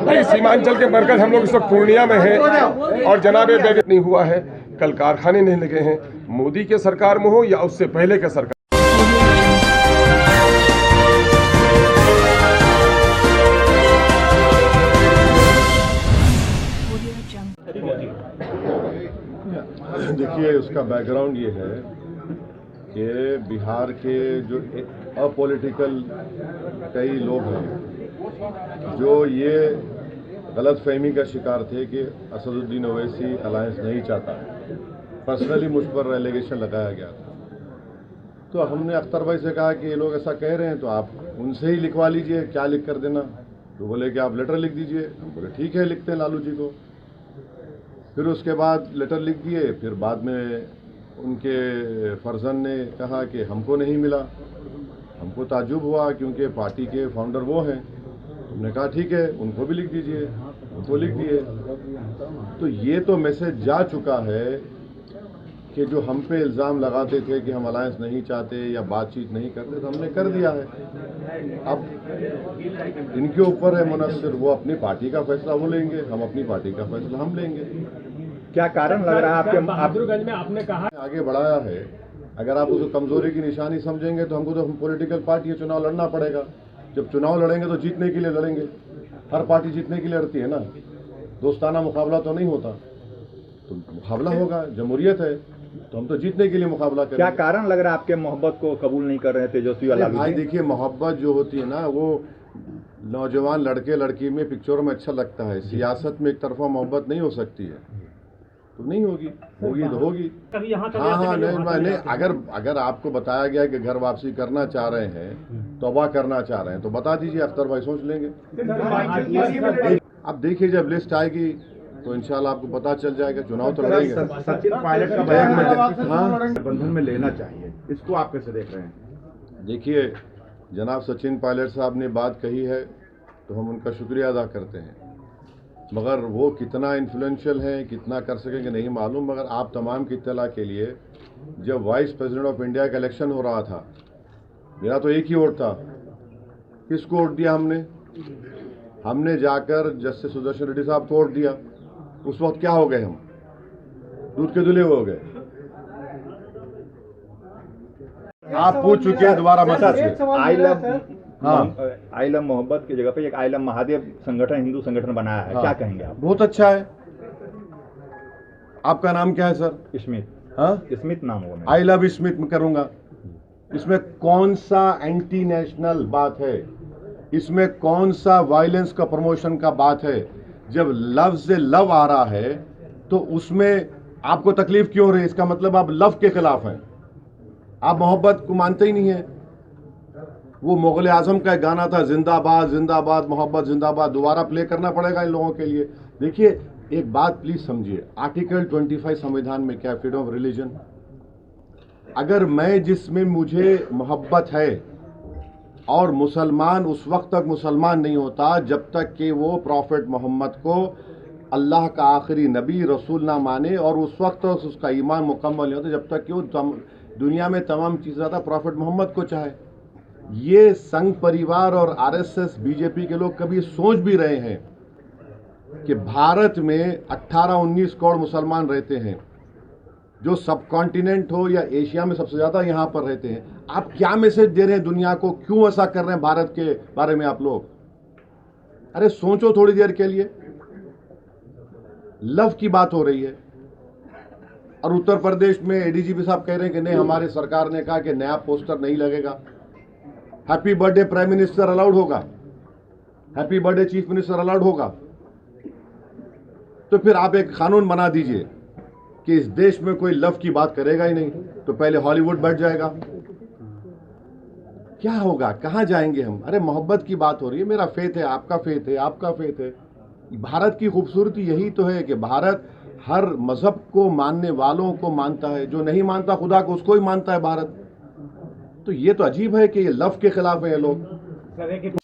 नहीं, सीमांचल के मरकज हम लोग इस वक्त पूर्णिया में हैं और जनाबे बेग नहीं हुआ है, कल कारखाने नहीं लगे हैं, मोदी के सरकार में हो या उससे पहले के सरकार। देखिए, उसका बैकग्राउंड ये है कि बिहार के जो अपॉलिटिकल कई लोग हैं जो ये गलतफहमी का शिकार थे कि असदुद्दीन ओवैसी अलायंस नहीं चाहता, पर्सनली मुझ पर एलिगेशन लगाया गया था। तो हमने अख्तर भाई से कहा कि ये लोग ऐसा कह रहे हैं तो आप उनसे ही लिखवा लीजिए, क्या लिख कर देना। तो बोले कि आप लेटर लिख दीजिए। हम बोले ठीक है, लिखते हैं लालू जी को। फिर उसके बाद लेटर लिख दिए। फिर बाद में उनके फर्जन ने कहा कि हमको नहीं मिला। हमको ताज्जुब हुआ क्योंकि पार्टी के फाउंडर वो हैं। हमने कहा ठीक है, उनको भी लिख दीजिए। उनको लिख दिए। तो ये तो मैसेज जा चुका है कि जो हम पे इल्ज़ाम लगाते थे कि हम अलायंस नहीं चाहते या बातचीत नहीं करते, तो हमने कर दिया है। अब इनके ऊपर है मुनस्सिर, वो अपनी पार्टी का फैसला वो लेंगे, हम अपनी पार्टी का फैसला हम लेंगे। क्या कारण लग रहा है आपके? बहादुरगंज में आपने कहा आगे बढ़ाया है। अगर आप उसको कमजोरी की निशानी समझेंगे तो हमको तो पॉलिटिकल पार्टी है, चुनाव लड़ना पड़ेगा। जब चुनाव लड़ेंगे तो जीतने के लिए लड़ेंगे। हर पार्टी जीतने के लिए लड़ती है ना, दोस्ताना मुकाबला तो नहीं होता। तो मुकाबला होगा, जमहूरियत है, तो हम तो जीतने के लिए मुकाबला करेंगे। क्या कारण लग रहा है आपके मोहब्बत को कबूल नहीं कर रहे तेजस्वी लालू जी? भाई देखिए, मोहब्बत जो होती है ना, वो नौजवान लड़के लड़की में पिक्चरों में अच्छा लगता है। सियासत में एक तरफा मोहब्बत नहीं हो सकती है, तो नहीं होगी, होगी तो होगी। हाँ, नहीं, अगर आपको बताया गया कि घर वापसी करना चाह रहे हैं, तौबा करना चाह रहे हैं, तो बता दीजिए, अख्तर भाई सोच लेंगे। अब देखिए, जब लिस्ट आएगी तो इंशाल्लाह आपको पता चल जाएगा। चुनाव तो लड़ेंगे। सचिन पायलट का बयान बंधन में लेना चाहिए, इसको आप कैसे देख रहे हैं? देखिए, जनाब सचिन पायलट साहब ने बात कही है तो हम उनका शुक्रिया अदा करते हैं, मगर वो कितना इन्फ्लुएंशियल है, कितना कर सकेंगे नहीं मालूम। मगर आप तमाम की इत्तला के लिए, जब वाइस प्रेसिडेंट ऑफ इंडिया का इलेक्शन हो रहा था, मेरा तो एक ही वोट था। किसको वोट दिया हमने जाकर जस्टिस सुदर्शन रेड्डी साहब को वोट दिया। उस वक्त क्या हो गए हम? दूध के धुले हो गए। आप पूछ चुके हैं, दोबारा मत पूछिए। आई लव मोहब्बत की जगह पे एक आई लव महादेव संगठन, हिंदू संगठन बनाया है। क्या कहेंगे आप? बहुत अच्छा है। आपका नाम क्या है सर? स्मिथ। हाँ, स्मिथ नाम होगा। आई लव स्मिथ में करूंगा। इसमें कौन सा एंटी नेशनल बात है? इसमें कौन सा वायलेंस का प्रमोशन का बात है? जब लव से लव आ रहा है तो उसमें आपको तकलीफ क्यों हो रही है? इसका मतलब आप लव के खिलाफ हैं, आप मोहब्बत को मानते ही नहीं है। वो मुगल आजम का एक गाना था, जिंदाबाद जिंदाबाद मोहब्बत जिंदाबाद, दोबारा प्ले करना पड़ेगा इन लोगों के लिए। देखिए, एक बात प्लीज समझिए, आर्टिकल 25 संविधान में क्या, फ्रीडम ऑफ रिलीजन। अगर मैं जिसमें मुझे मोहब्बत है, और मुसलमान उस वक्त तक मुसलमान नहीं होता जब तक कि वो प्रॉफिट मोहम्मद को अल्लाह का आखिरी नबी रसूल ना माने, और उस वक्त उसका ईमान मुकम्मल नहीं होता जब तक कि वो दुनिया में तमाम चीज़ ज़्यादा प्रॉफिट मोहम्मद को चाहे। ये संघ परिवार और आरएसएस बीजेपी के लोग कभी सोच भी रहे हैं कि भारत में 18-19 करोड़ मुसलमान रहते हैं, जो सब कॉन्टिनेंट हो या एशिया में सबसे ज़्यादा यहाँ पर रहते हैं। आप क्या मैसेज दे रहे हैं दुनिया को? क्यों ऐसा कर रहे हैं भारत के बारे में आप लोग? अरे सोचो थोड़ी देर के लिए। लव की बात हो रही है और उत्तर प्रदेश में एडीजीपी साहब कह रहे हैं कि नहीं, हमारी सरकार ने कहा कि नया पोस्टर नहीं लगेगा। Happy birthday prime minister allowed होगा, happy birthday chief minister allowed होगा। तो फिर आप एक कानून बना दीजिए कि इस देश में कोई लव की बात करेगा ही नहीं, तो पहले हॉलीवुड बैठ जाएगा। क्या होगा? कहां जाएंगे हम? अरे मोहब्बत की बात हो रही है। मेरा फेथ है, आपका फेथ है, आपका फेथ है। भारत की खूबसूरती यही तो है कि भारत हर मजहब को मानने वालों को मानता है, जो नहीं मानता खुदा को उसको ही मानता है भारत। तो ये तो अजीब है कि ये लव के खिलाफ है ये लोग।